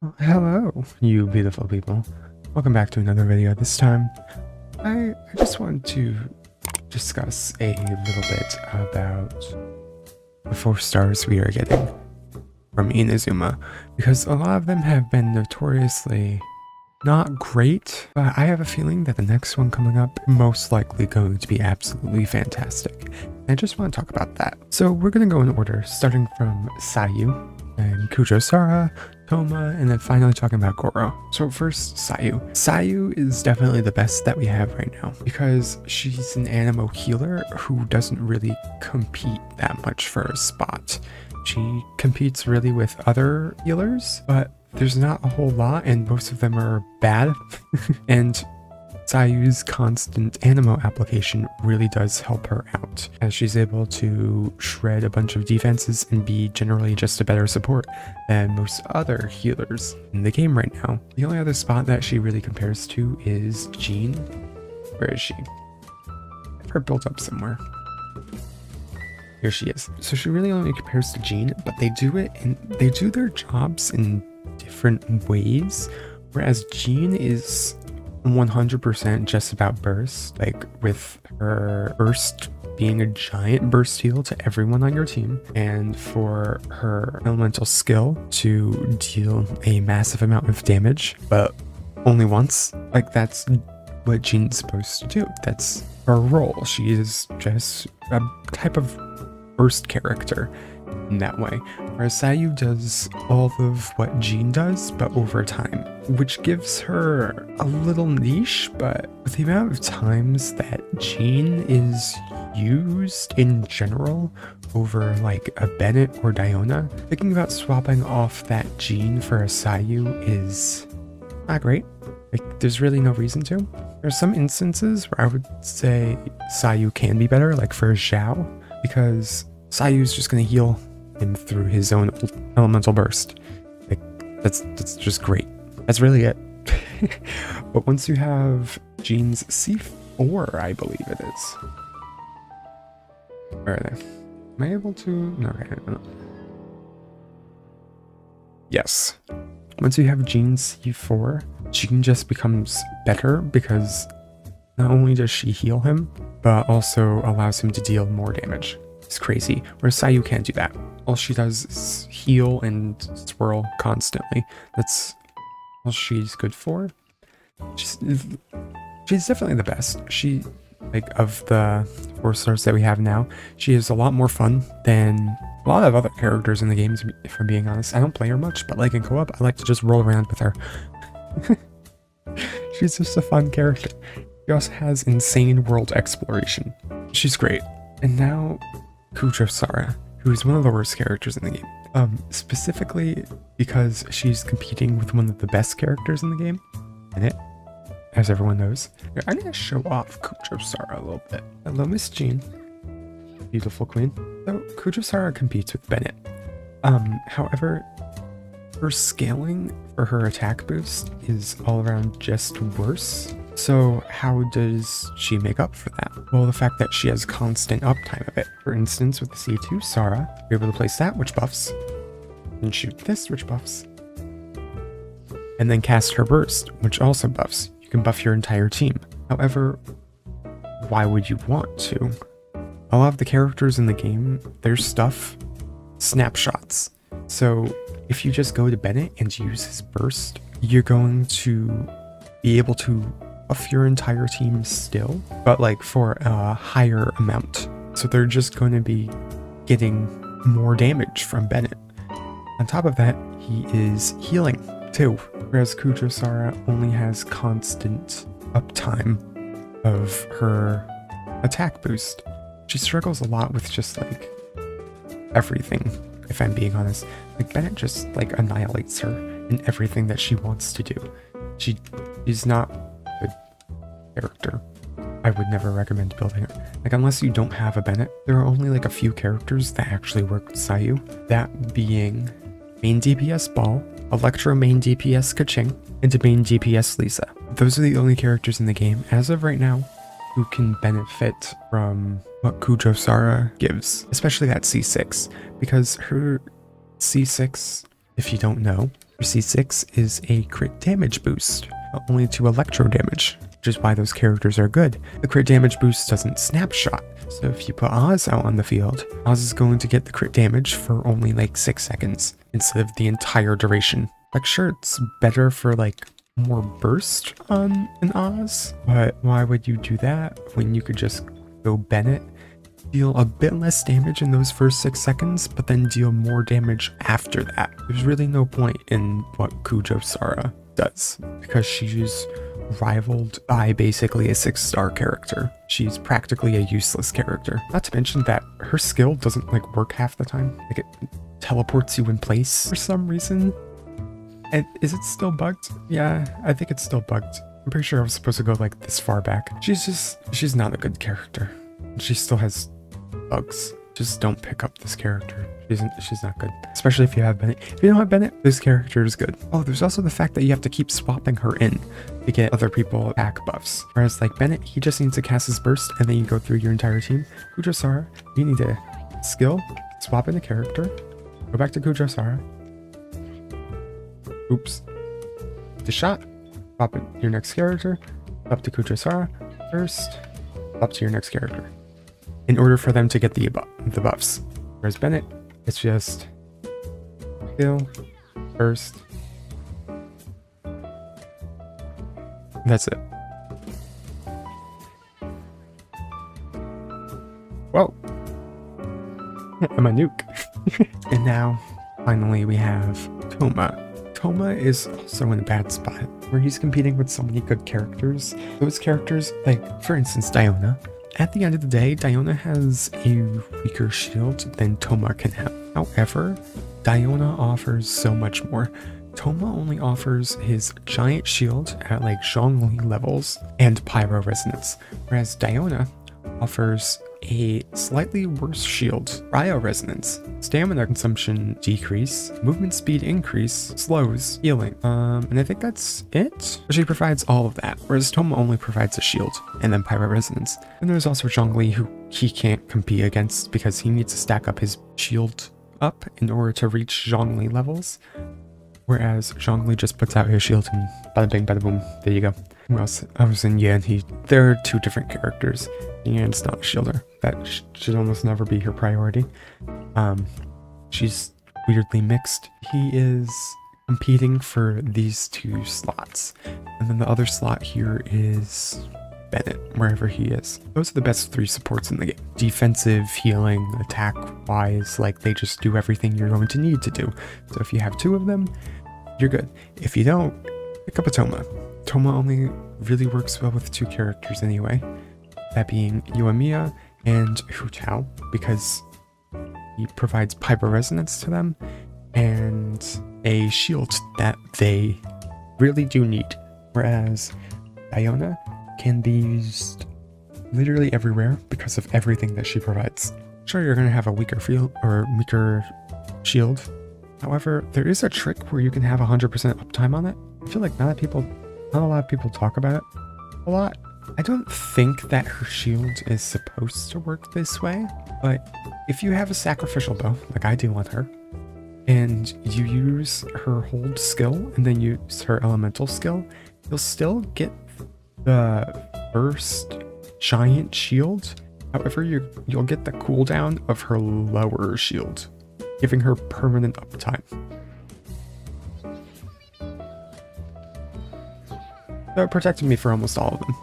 Well, hello, you beautiful people. Welcome back to another video. This time, I just want to discuss a little bit about the 4 stars we are getting from Inazuma, because a lot of them have been notoriously not great, but I have a feeling that the next one coming up most likely going to be absolutely fantastic. I just want to talk about that. So we're going to go in order, starting from Sayu, and Kujou Sara, Thoma, and then finally talking about Gorou. So first, Sayu. Sayu is definitely the best that we have right now because she's an animo healer who doesn't really compete that much for a spot. She competes really with other healers, but there's not a whole lot and most of them are bad. And Sayu's constant animo application really does help her out, as she's able to shred a bunch of defenses and be generally just a better support than most other healers in the game right now. The only other spot that she really compares to is Jean. Where is she? I have her built up somewhere. Here she is. So she really only compares to Jean, but they do their jobs in different ways, whereas Jean is 100% just about burst, like with her burst being a giant burst heal to everyone on your team, and for her elemental skill to deal a massive amount of damage, but only once. Like, that's what Jean's supposed to do. That's her role. She is just a type of burst character in that way, whereas Sayu does all of what Jean does, but over time, which gives her a little niche. But with the amount of times that Jean is used in general over like a Bennett or Diona, thinking about swapping off that Jean for a Sayu is not great. Like, there's really no reason to. There's some instances where I would say Sayu can be better, like for Zhao, because Sayu's just gonna heal him through his own elemental burst. Like, that's just great. That's really it. But once you have Jean's C4, I believe it is. Where are they? Am I able to? No, okay. No. Yes. Once you have Jean's C4, Jean just becomes better because not only does she heal him, but also allows him to deal more damage. It's crazy, whereas Sayu can't do that. All she does is heal and swirl constantly. That's all she's good for. She's definitely the best. She, like, of the 4 stars that we have now, she is a lot more fun than a lot of other characters in the games, if I'm being honest. I don't play her much, but like in co-op, I like to just roll around with her. She's just a fun character. She also has insane world exploration. She's great. And now Kujou Sara, who is one of the worst characters in the game. Specifically because she's competing with one of the best characters in the game, Bennett, as everyone knows. Here, I'm gonna show off Kujou Sara a little bit. Hello, Miss Jean. Beautiful queen. So, Kujou Sara competes with Bennett. However, her scaling for her attack boost is all around just worse. So how does she make up for that? Well, the fact that she has constant uptime of it. For instance, with the C2 Sara, you're able to place that, which buffs, and shoot this, which buffs, and then cast her burst, which also buffs. You can buff your entire team. However, why would you want to? A lot of the characters in the game, their stuff, snapshots. So if you just go to Bennett and use his burst, you're going to be able to buff your entire team still, but like for a higher amount. So they're just going to be getting more damage from Bennett. On top of that, he is healing too, whereas Kujou Sara only has constant uptime of her attack boost. She struggles a lot with just like everything, if I'm being honest. Like, Bennett just like annihilates her in everything that she wants to do. She's not a good character. I would never recommend building her. Like, unless you don't have a Bennett, there are only like a few characters that actually work with Sayu. That being main DPS Ball, Electro main DPS Kaching, and main DPS Lisa. Those are the only characters in the game, as of right now, who can benefit from what Kujou Sara gives, especially that C6, because her C6, if you don't know, Her C6 is a crit damage boost, only to electro damage, which is why those characters are good. The crit damage boost doesn't snapshot, so if you put Oz out on the field, Oz is going to get the crit damage for only like 6 seconds instead of the entire duration. Like, sure, it's better for like more burst on an Oz, but why would you do that when you could just go Bennett, deal a bit less damage in those first 6 seconds, but then deal more damage after that? There's really no point in what Kujou Sara does, because she's rivaled by basically a 6-star character. She's practically a useless character. Not to mention that her skill doesn't like work half the time. Like, it teleports you in place for some reason. And is it still bugged? Yeah, I think it's still bugged. I'm pretty sure I was supposed to go like this far back. She's not a good character. She still has bugs. Just don't pick up this character. She's not good. Especially if you have Bennett. If you don't have Bennett, this character is good. Oh, there's also the fact that you have to keep swapping her in to get other people back buffs. Whereas like Bennett, he just needs to cast his burst and then you go through your entire team. Kujou Sara, you need to skill, swap in the character, go back to Kujou Sara. Oops. The shot. Swap in your next character. Up to Kujou Sara. First. Up to your next character. In order for them to get the buffs. Whereas Bennett, it's just skill, first. That's it. Whoa. I'm a nuke. And now, finally, we have Thoma. Thoma is also in a bad spot, where he's competing with so many good characters. Those characters, like, for instance, Diona. At the end of the day, Diona has a weaker shield than Thoma can have. However, Diona offers so much more. Thoma only offers his giant shield at like Zhongli levels and Pyro Resonance, whereas Diona offers a slightly worse shield, Cryo Resonance, stamina consumption decrease, movement speed increase, slows, healing, and I think that's it? She provides all of that, whereas Thoma only provides a shield, and then Pyro Resonance. And there's also Zhongli, who he can't compete against because he needs to stack up his shield up in order to reach Zhongli levels, whereas Zhongli just puts out his shield and bada bing bada boom, there you go. Who else? I was in Yan. There are two different characters. Yan's not a shielder. That should almost never be her priority. She's weirdly mixed. He is competing for these 2 slots. And then the other slot here is Bennett, wherever he is. Those are the best 3 supports in the game. Defensive, healing, attack-wise, like they just do everything you're going to need to do. So if you have 2 of them, you're good. If you don't, pick up a Thoma. Thoma only really works well with 2 characters anyway, that being Yuamiya and Hu Tao, because he provides Pyro Resonance to them and a shield that they really do need, whereas Diona can be used literally everywhere because of everything that she provides. Sure, you're going to have a weaker field or weaker shield. However, there is a trick where you can have 100% uptime on it. I feel like not a lot of people talk about it a lot. I don't think that her shield is supposed to work this way, but if you have a sacrificial bow, like I do on her, and you use her hold skill and then use her elemental skill, you'll still get the first giant shield. However, you'll get the cooldown of her lower shield, giving her permanent uptime. So it protected me for almost all of them.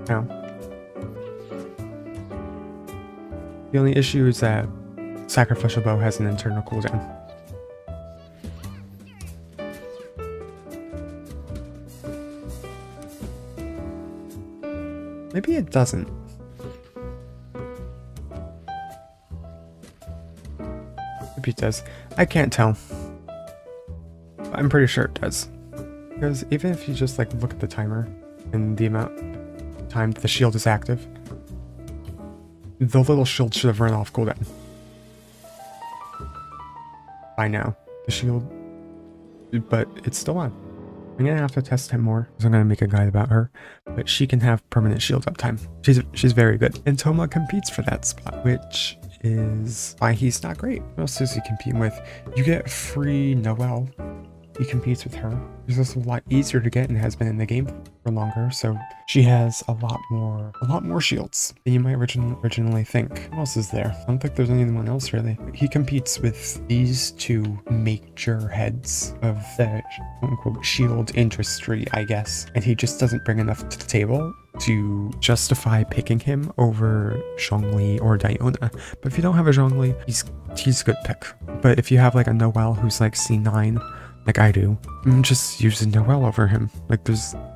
Now, the only issue is that Sacrificial Bow has an internal cooldown. Maybe it doesn't. Maybe it does. I can't tell. I'm pretty sure it does. Because even if you just like look at the timer and the amount of time the shield is active, the little shield should have run off cooldown by now. The shield, but it's still on. I'm gonna have to test him more, because I'm gonna make a guide about her. But she can have permanent shield uptime. She's very good. And Thoma competes for that spot, which is why he's not great. What else is he competing with? You get free Noelle. He competes with her. It's also a lot easier to get and has been in the game for longer, so she has a lot more shields than you might originally think. What else is there? I don't think there's anyone else really. He competes with these two major heads of the quote-unquote shield industry, I guess, and he just doesn't bring enough to the table to justify picking him over Zhongli or Diona. But if you don't have a Zhongli, he's a good pick. But if you have like a Noelle who's like C9, like I do, I'm just using Noelle over him. Like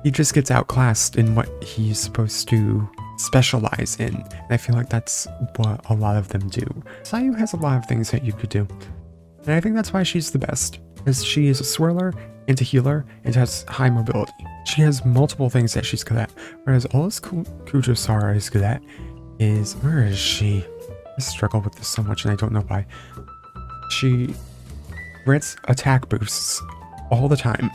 he just gets outclassed in what he's supposed to specialize in. And I feel like that's what a lot of them do. Sayu has a lot of things that you could do. And I think that's why she's the best. Because she is a swirler and a healer and has high mobility. She has multiple things that she's good at. Whereas all this Kujou Sara is good at is, where is she? I struggle with this so much and I don't know why. She grants attack boosts all the time.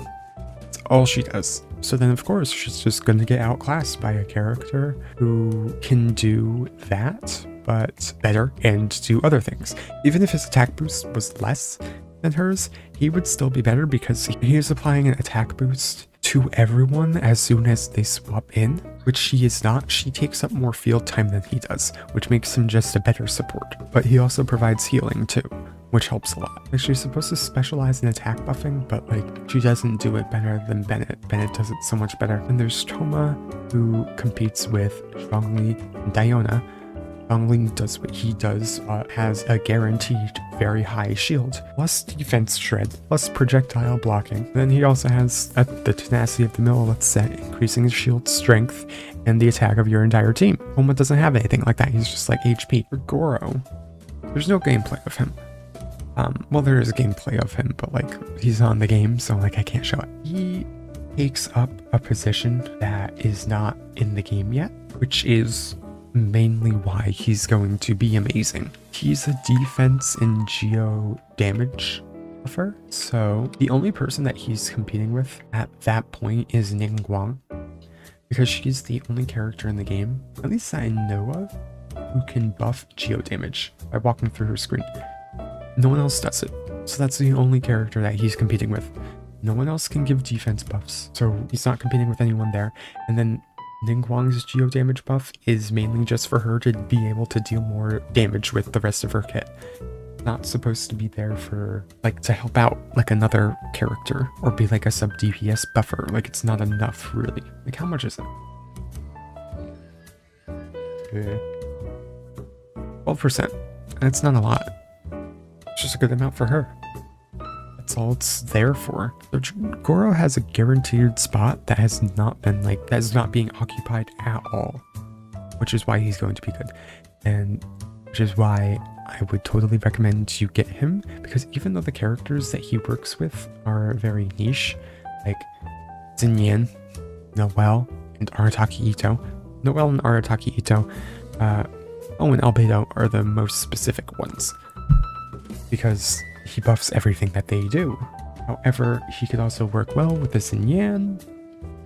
That's all she does. So then of course she's just gonna get outclassed by a character who can do that, but better and do other things. Even if his attack boost was less than hers, he would still be better because he is applying an attack boost to everyone as soon as they swap in, which she is not. She takes up more field time than he does, which makes him just a better support. But he also provides healing too, which helps a lot. Like, she's supposed to specialize in attack buffing, but like she doesn't do it better than Bennett. Bennett does it so much better. And there's Thoma, who competes with Zhongli and Diona. Zhongli does what he does, has a guaranteed very high shield, plus defense shred, plus projectile blocking. Then he also has the tenacity of the Millilith set, increasing his shield strength and the attack of your entire team. Thoma doesn't have anything like that. He's just like HP. For Gorou, there's no gameplay of him. Well, there is gameplay of him, but like he's on the game, so like I can't show it. He takes up a position that is not in the game yet, which is mainly why he's going to be amazing. He's a defense and geo damage buffer, so the only person that he's competing with at that point is Ningguang, because she's the only character in the game, at least that I know of, who can buff geo damage by walking through her screen. No one else does it, so that's the only character that he's competing with. No one else can give defense buffs, so he's not competing with anyone there. And then Ningguang's geo damage buff is mainly just for her to be able to deal more damage with the rest of her kit. Not supposed to be there for, like, to help out, like, another character, or be like a sub DPS buffer. Like, it's not enough, really. Like, how much is it? 12%. That's not a lot. It's just a good amount for her. That's all it's there for. So Gorou has a guaranteed spot that has not been that is not being occupied at all, which is why he's going to be good, and which is why I would totally recommend you get him, because even though the characters that he works with are very niche, like Xinyan, Noelle, and Arataki Ito. Noelle and Arataki Ito, oh, and Albedo are the most specific ones, because he buffs everything that they do. However, he could also work well with the Xinyan,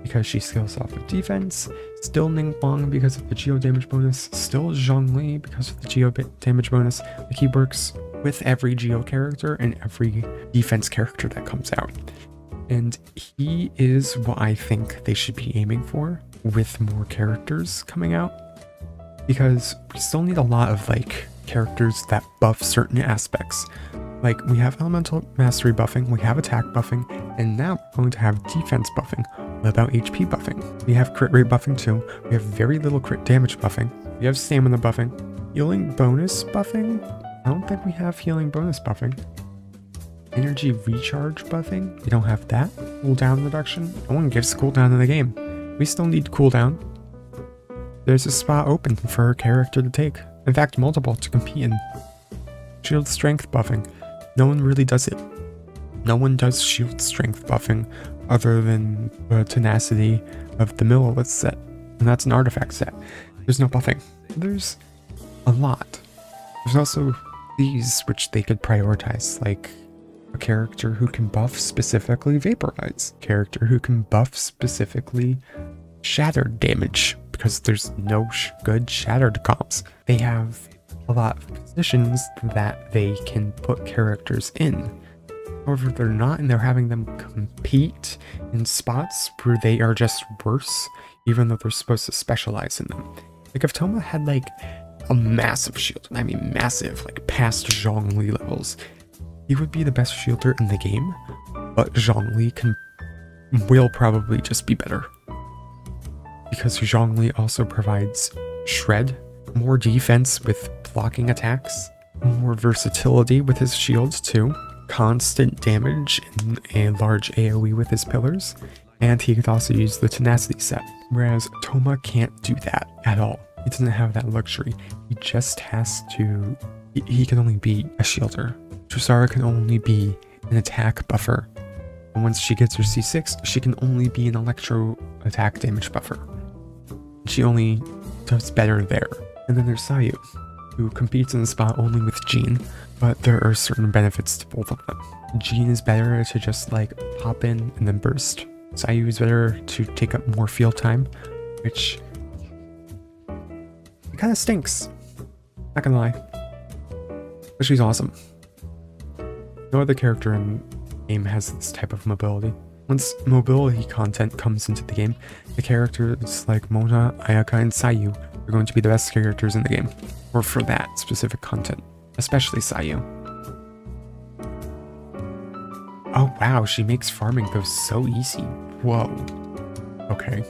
because she scales off of defense, still Ningguang because of the geo damage bonus, still Zhongli because of the geo damage bonus. Like, he works with every geo character and every defense character that comes out. And he is what I think they should be aiming for with more characters coming out, because we still need a lot of like characters that buff certain aspects. Like, we have elemental mastery buffing, we have attack buffing, and now we're going to have defense buffing. What about HP buffing? We have crit rate buffing too. We have very little crit damage buffing. We have stamina buffing. Healing bonus buffing? I don't think we have healing bonus buffing. Energy recharge buffing? We don't have that. Cooldown reduction? No one gives cooldown in the game. We still need cooldown. There's a spot open for a character to take. In fact, multiple to compete in. Shield strength buffing. No one really does it. No one does shield strength buffing other than the tenacity of the Millilith set. And that's an artifact set. There's no buffing. There's a lot. There's also these which they could prioritize, like a character who can buff specifically Vaporize, character who can buff specifically Shattered damage, because there's no good Shattered comps. They have a lot of positions that they can put characters in. However, they're not, and they're having them compete in spots where they are just worse, even though they're supposed to specialize in them. Like if Thoma had like a massive shield, I mean massive, like past Zhongli levels, he would be the best shielder in the game, but Zhongli will probably just be better. Because Zhongli also provides Shred, more defense with blocking attacks, more versatility with his shields too, constant damage and a large AoE with his pillars, and he could also use the Tenacity set, whereas Thoma can't do that at all. He doesn't have that luxury. He just has to... He can only be a shielder. Kujou Sara can only be an attack buffer. And once she gets her C6, she can only be an electro attack damage buffer. She only does better there. And then there's Sayu, who competes in the spot only with Jean, but there are certain benefits to both of them. Jean is better to just like pop in and then burst. Sayu is better to take up more field time, which it kind of stinks. Not gonna lie. But she's awesome. No other character in the game has this type of mobility. Once mobility content comes into the game, the characters like Mona, Ayaka, and Sayu are going to be the best characters in the game. Or for that specific content. Especially Sayu. Oh wow, she makes farming go so easy. Whoa. Okay.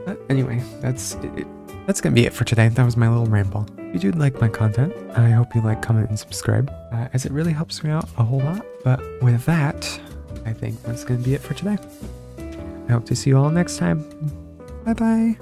But anyway, that's gonna be it for today. That was my little ramble. If you do like my content, I hope you like, comment, and subscribe, as it really helps me out a whole lot. But with that, I think that's gonna be it for today. I hope to see you all next time. Bye bye.